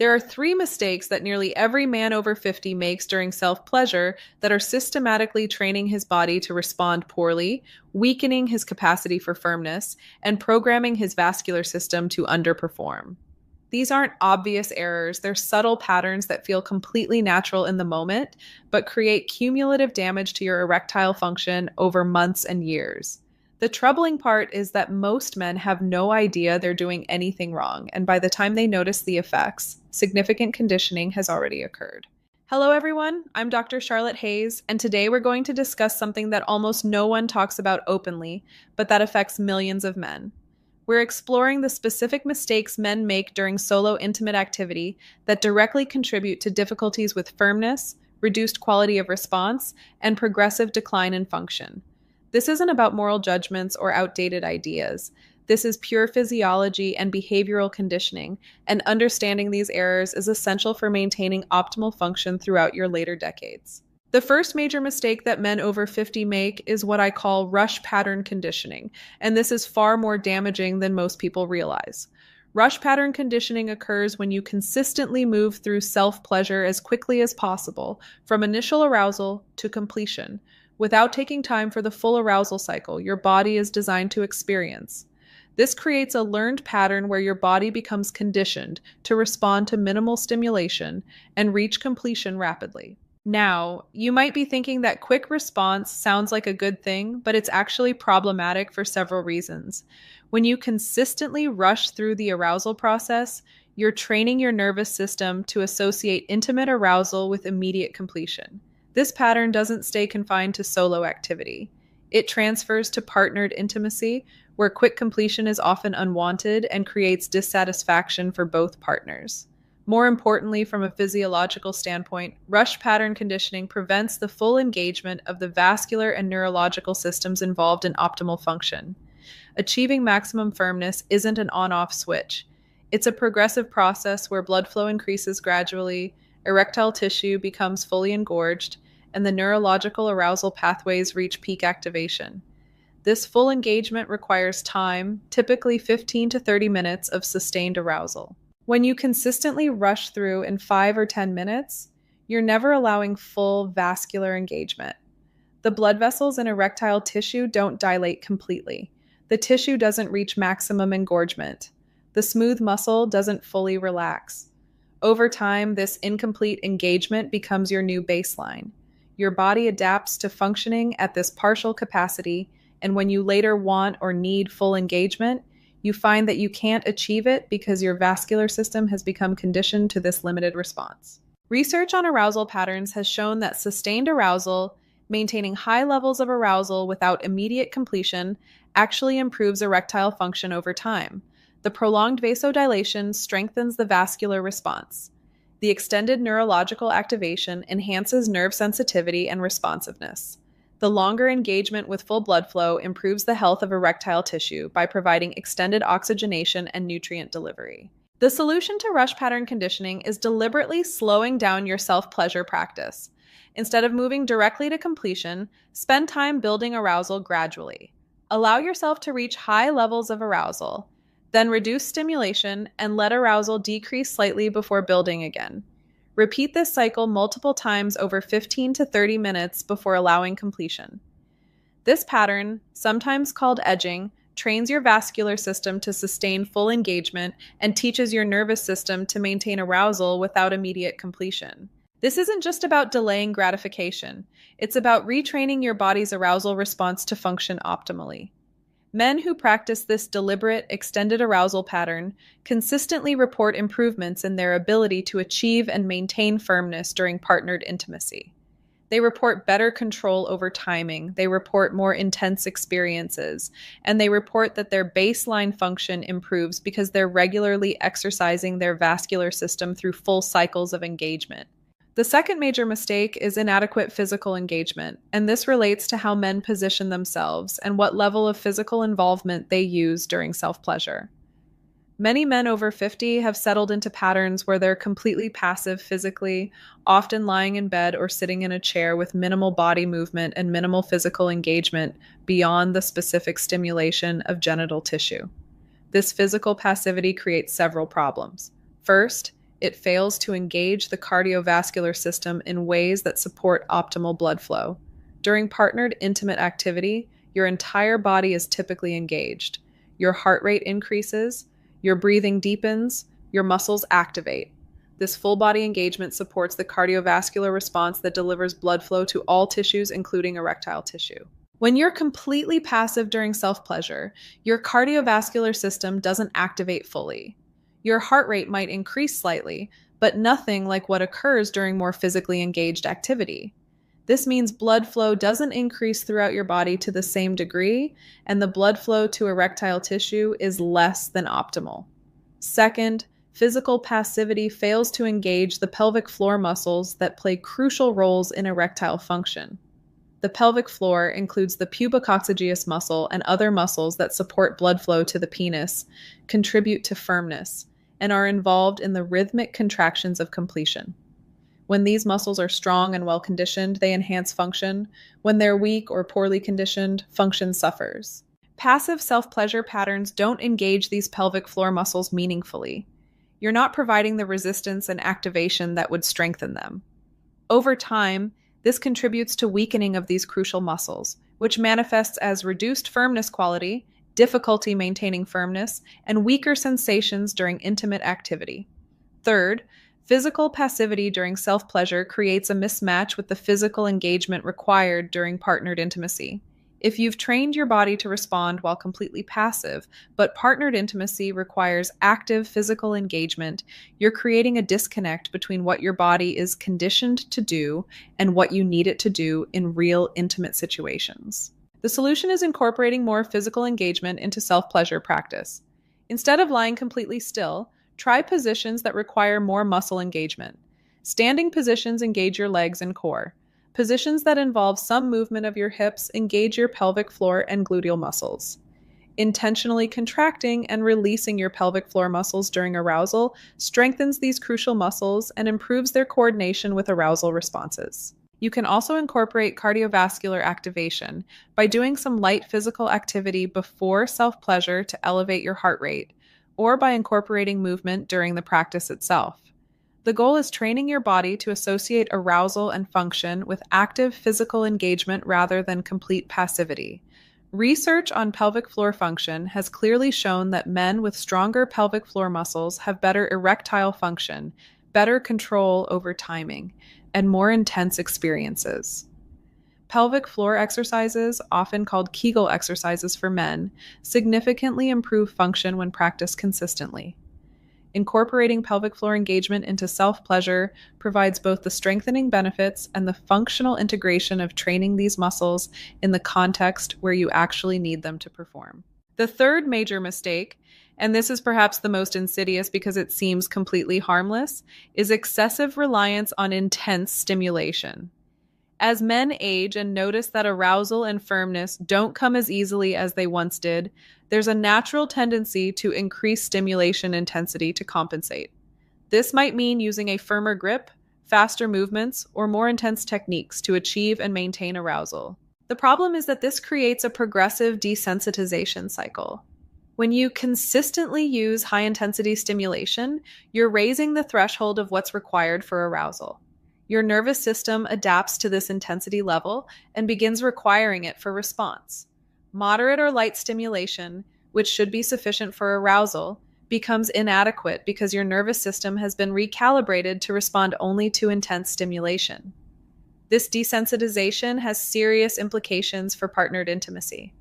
There are three mistakes that nearly every man over 50 makes during self-pleasure that are systematically training his body to respond poorly, weakening his capacity for firmness, and programming his vascular system to underperform. These aren't obvious errors, they're subtle patterns that feel completely natural in the moment, but create cumulative damage to your erectile function over months and years. The troubling part is that most men have no idea they're doing anything wrong, and by the time they notice the effects, significant conditioning has already occurred. Hello everyone, I'm Dr. Charlotte Hayes, and today we're going to discuss something that almost no one talks about openly, but that affects millions of men. We're exploring the specific mistakes men make during solo intimate activity that directly contribute to difficulties with firmness, reduced quality of response, and progressive decline in function. This isn't about moral judgments or outdated ideas. This is pure physiology and behavioral conditioning, and understanding these errors is essential for maintaining optimal function throughout your later decades. The first major mistake that men over 50 make is what I call rush pattern conditioning, and this is far more damaging than most people realize. Rush pattern conditioning occurs when you consistently move through self-pleasure as quickly as possible, from initial arousal to completion, without taking time for the full arousal cycle your body is designed to experience. This creates a learned pattern where your body becomes conditioned to respond to minimal stimulation and reach completion rapidly. Now, you might be thinking that quick response sounds like a good thing, but it's actually problematic for several reasons. When you consistently rush through the arousal process, you're training your nervous system to associate intimate arousal with immediate completion. This pattern doesn't stay confined to solo activity. It transfers to partnered intimacy, where quick completion is often unwanted and creates dissatisfaction for both partners. More importantly, from a physiological standpoint, rush pattern conditioning prevents the full engagement of the vascular and neurological systems involved in optimal function. Achieving maximum firmness isn't an on-off switch. It's a progressive process where blood flow increases gradually, erectile tissue becomes fully engorged, and the neurological arousal pathways reach peak activation. This full engagement requires time, typically 15 to 30 minutes of sustained arousal. When you consistently rush through in 5 or 10 minutes, you're never allowing full vascular engagement. The blood vessels in erectile tissue don't dilate completely. The tissue doesn't reach maximum engorgement. The smooth muscle doesn't fully relax. Over time, this incomplete engagement becomes your new baseline. Your body adapts to functioning at this partial capacity, and when you later want or need full engagement, you find that you can't achieve it because your vascular system has become conditioned to this limited response. Research on arousal patterns has shown that sustained arousal, maintaining high levels of arousal without immediate completion, actually improves erectile function over time. The prolonged vasodilation strengthens the vascular response. The extended neurological activation enhances nerve sensitivity and responsiveness. The longer engagement with full blood flow improves the health of erectile tissue by providing extended oxygenation and nutrient delivery. The solution to rush pattern conditioning is deliberately slowing down your self-pleasure practice. Instead of moving directly to completion, spend time building arousal gradually. Allow yourself to reach high levels of arousal, then reduce stimulation and let arousal decrease slightly before building again. Repeat this cycle multiple times over 15 to 30 minutes before allowing completion. This pattern, sometimes called edging, trains your vascular system to sustain full engagement and teaches your nervous system to maintain arousal without immediate completion. This isn't just about delaying gratification. It's about retraining your body's arousal response to function optimally. Men who practice this deliberate, extended arousal pattern consistently report improvements in their ability to achieve and maintain firmness during partnered intimacy. They report better control over timing, they report more intense experiences, and they report that their baseline function improves because they're regularly exercising their vascular system through full cycles of engagement. The second major mistake is inadequate physical engagement, and this relates to how men position themselves and what level of physical involvement they use during self-pleasure. Many men over 50 have settled into patterns where they're completely passive physically, often lying in bed or sitting in a chair with minimal body movement and minimal physical engagement beyond the specific stimulation of genital tissue. This physical passivity creates several problems. First, It fails to engage the cardiovascular system in ways that support optimal blood flow. During partnered intimate activity, your entire body is typically engaged. Your heart rate increases, your breathing deepens, your muscles activate. This full body engagement supports the cardiovascular response that delivers blood flow to all tissues, including erectile tissue. When you're completely passive during self-pleasure, your cardiovascular system doesn't activate fully. Your heart rate might increase slightly, but nothing like what occurs during more physically engaged activity. This means blood flow doesn't increase throughout your body to the same degree, and the blood flow to erectile tissue is less than optimal. Second, physical passivity fails to engage the pelvic floor muscles that play crucial roles in erectile function. The pelvic floor includes the pubococcygeus muscle and other muscles that support blood flow to the penis, contribute to firmness, and are involved in the rhythmic contractions of completion. When these muscles are strong and well-conditioned, they enhance function. When they're weak or poorly conditioned, function suffers. Passive self-pleasure patterns don't engage these pelvic floor muscles meaningfully. You're not providing the resistance and activation that would strengthen them. Over time, this contributes to weakening of these crucial muscles, which manifests as reduced firmness quality, difficulty maintaining firmness, and weaker sensations during intimate activity. Third, physical passivity during self-pleasure creates a mismatch with the physical engagement required during partnered intimacy. If you've trained your body to respond while completely passive, but partnered intimacy requires active physical engagement, you're creating a disconnect between what your body is conditioned to do and what you need it to do in real intimate situations. The solution is incorporating more physical engagement into self-pleasure practice. Instead of lying completely still, try positions that require more muscle engagement. Standing positions engage your legs and core. Positions that involve some movement of your hips engage your pelvic floor and gluteal muscles. Intentionally contracting and releasing your pelvic floor muscles during arousal strengthens these crucial muscles and improves their coordination with arousal responses. You can also incorporate cardiovascular activation by doing some light physical activity before self-pleasure to elevate your heart rate, or by incorporating movement during the practice itself. The goal is training your body to associate arousal and function with active physical engagement rather than complete passivity. Research on pelvic floor function has clearly shown that men with stronger pelvic floor muscles have better erectile function, better control over timing, and more intense experiences. Pelvic floor exercises, often called Kegel exercises for men, significantly improve function when practiced consistently. Incorporating pelvic floor engagement into self-pleasure provides both the strengthening benefits and the functional integration of training these muscles in the context where you actually need them to perform. The third major mistake, and this is perhaps the most insidious because it seems completely harmless, is excessive reliance on intense stimulation. As men age and notice that arousal and firmness don't come as easily as they once did, there's a natural tendency to increase stimulation intensity to compensate. This might mean using a firmer grip, faster movements, or more intense techniques to achieve and maintain arousal. The problem is that this creates a progressive desensitization cycle. When you consistently use high-intensity stimulation, you're raising the threshold of what's required for arousal. Your nervous system adapts to this intensity level and begins requiring it for response. Moderate or light stimulation, which should be sufficient for arousal, becomes inadequate because your nervous system has been recalibrated to respond only to intense stimulation. This desensitization has serious implications for partnered intimacy.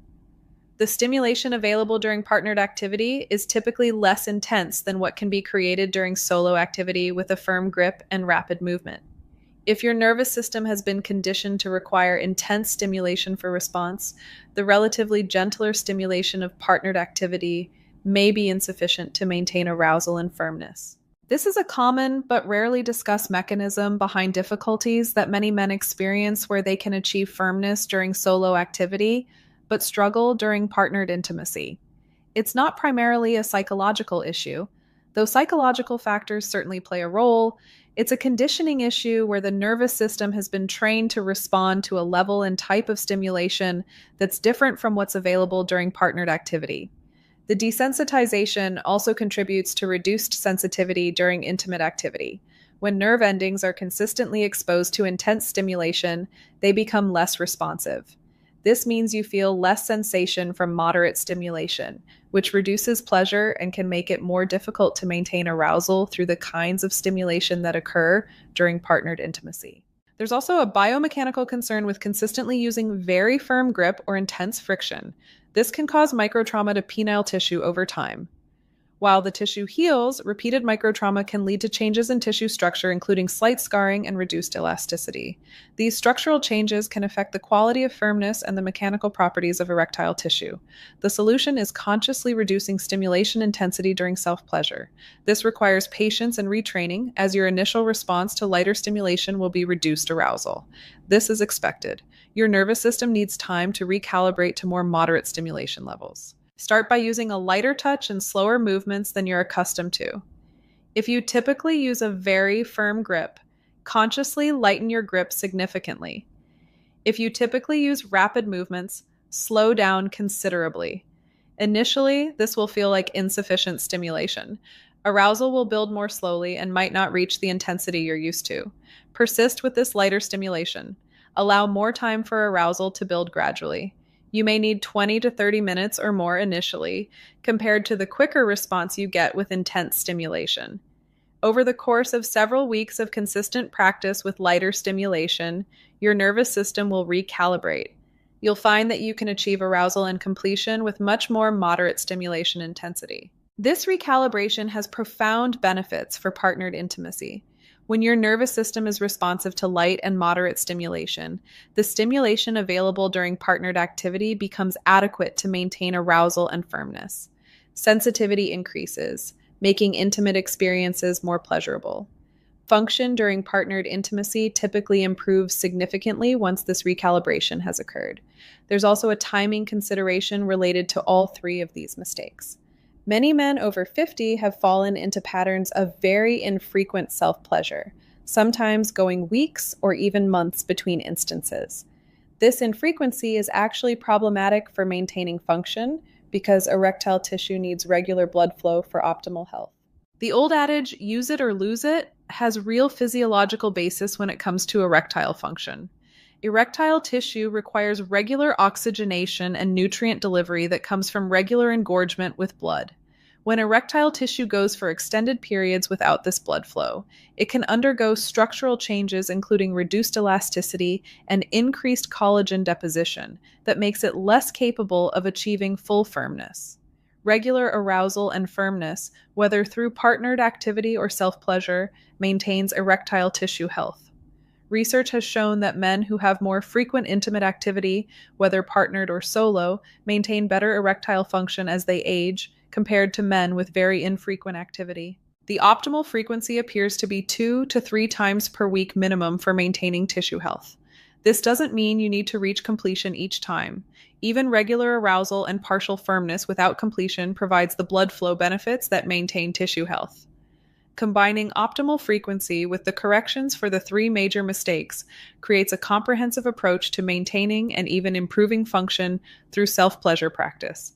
The stimulation available during partnered activity is typically less intense than what can be created during solo activity with a firm grip and rapid movement. If your nervous system has been conditioned to require intense stimulation for response, the relatively gentler stimulation of partnered activity may be insufficient to maintain arousal and firmness. This is a common but rarely discussed mechanism behind difficulties that many men experience where they can achieve firmness during solo activity, but struggle during partnered intimacy. It's not primarily a psychological issue, though psychological factors certainly play a role. It's a conditioning issue where the nervous system has been trained to respond to a level and type of stimulation that's different from what's available during partnered activity. The desensitization also contributes to reduced sensitivity during intimate activity. When nerve endings are consistently exposed to intense stimulation, they become less responsive. This means you feel less sensation from moderate stimulation, which reduces pleasure and can make it more difficult to maintain arousal through the kinds of stimulation that occur during partnered intimacy. There's also a biomechanical concern with consistently using very firm grip or intense friction. This can cause microtrauma to penile tissue over time. While the tissue heals, repeated microtrauma can lead to changes in tissue structure, including slight scarring and reduced elasticity. These structural changes can affect the quality of firmness and the mechanical properties of erectile tissue. The solution is consciously reducing stimulation intensity during self-pleasure. This requires patience and retraining, as your initial response to lighter stimulation will be reduced arousal. This is expected. Your nervous system needs time to recalibrate to more moderate stimulation levels. Start by using a lighter touch and slower movements than you're accustomed to. If you typically use a very firm grip, consciously lighten your grip significantly. If you typically use rapid movements, slow down considerably. Initially, this will feel like insufficient stimulation. Arousal will build more slowly and might not reach the intensity you're used to. Persist with this lighter stimulation. Allow more time for arousal to build gradually. You may need 20 to 30 minutes or more initially, compared to the quicker response you get with intense stimulation. Over the course of several weeks of consistent practice with lighter stimulation, your nervous system will recalibrate. You'll find that you can achieve arousal and completion with much more moderate stimulation intensity. This recalibration has profound benefits for partnered intimacy. When your nervous system is responsive to light and moderate stimulation, the stimulation available during partnered activity becomes adequate to maintain arousal and firmness. Sensitivity increases, making intimate experiences more pleasurable. Function during partnered intimacy typically improves significantly once this recalibration has occurred. There's also a timing consideration related to all three of these mistakes. Many men over 50 have fallen into patterns of very infrequent self-pleasure, sometimes going weeks or even months between instances. This infrequency is actually problematic for maintaining function because erectile tissue needs regular blood flow for optimal health. The old adage, use it or lose it, has real physiological basis when it comes to erectile function. Erectile tissue requires regular oxygenation and nutrient delivery that comes from regular engorgement with blood. When erectile tissue goes for extended periods without this blood flow, it can undergo structural changes including reduced elasticity and increased collagen deposition that makes it less capable of achieving full firmness. Regular arousal and firmness, whether through partnered activity or self-pleasure, maintains erectile tissue health. Research has shown that men who have more frequent intimate activity, whether partnered or solo, maintain better erectile function as they age compared to men with very infrequent activity. The optimal frequency appears to be 2 to 3 times per week minimum for maintaining tissue health. This doesn't mean you need to reach completion each time. Even regular arousal and partial firmness without completion provides the blood flow benefits that maintain tissue health. Combining optimal frequency with the corrections for the 3 major mistakes creates a comprehensive approach to maintaining and even improving function through self-pleasure practice.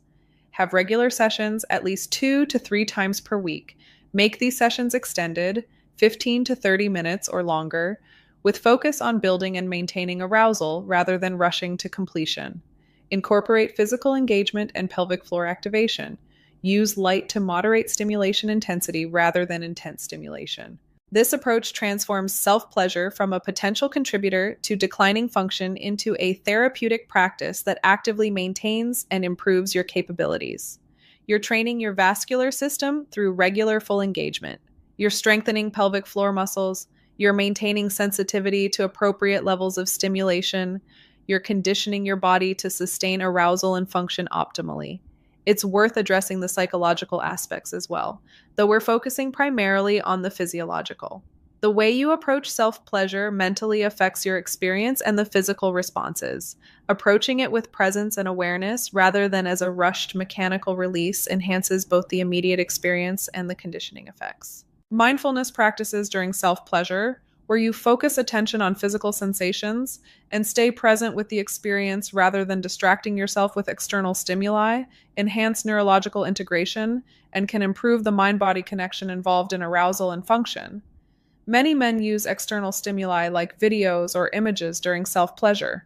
Have regular sessions at least 2 to 3 times per week. Make these sessions extended, 15 to 30 minutes or longer, with focus on building and maintaining arousal rather than rushing to completion. Incorporate physical engagement and pelvic floor activation. Use light to moderate stimulation intensity rather than intense stimulation. This approach transforms self-pleasure from a potential contributor to declining function into a therapeutic practice that actively maintains and improves your capabilities. You're training your vascular system through regular full engagement. You're strengthening pelvic floor muscles. You're maintaining sensitivity to appropriate levels of stimulation. You're conditioning your body to sustain arousal and function optimally. It's worth addressing the psychological aspects as well, though we're focusing primarily on the physiological. The way you approach self-pleasure mentally affects your experience and the physical responses. Approaching it with presence and awareness rather than as a rushed mechanical release enhances both the immediate experience and the conditioning effects. Mindfulness practices during self-pleasure, where you focus attention on physical sensations and stay present with the experience rather than distracting yourself with external stimuli, enhance neurological integration, and can improve the mind body connection involved in arousal and function. Many men use external stimuli like videos or images during self pleasure,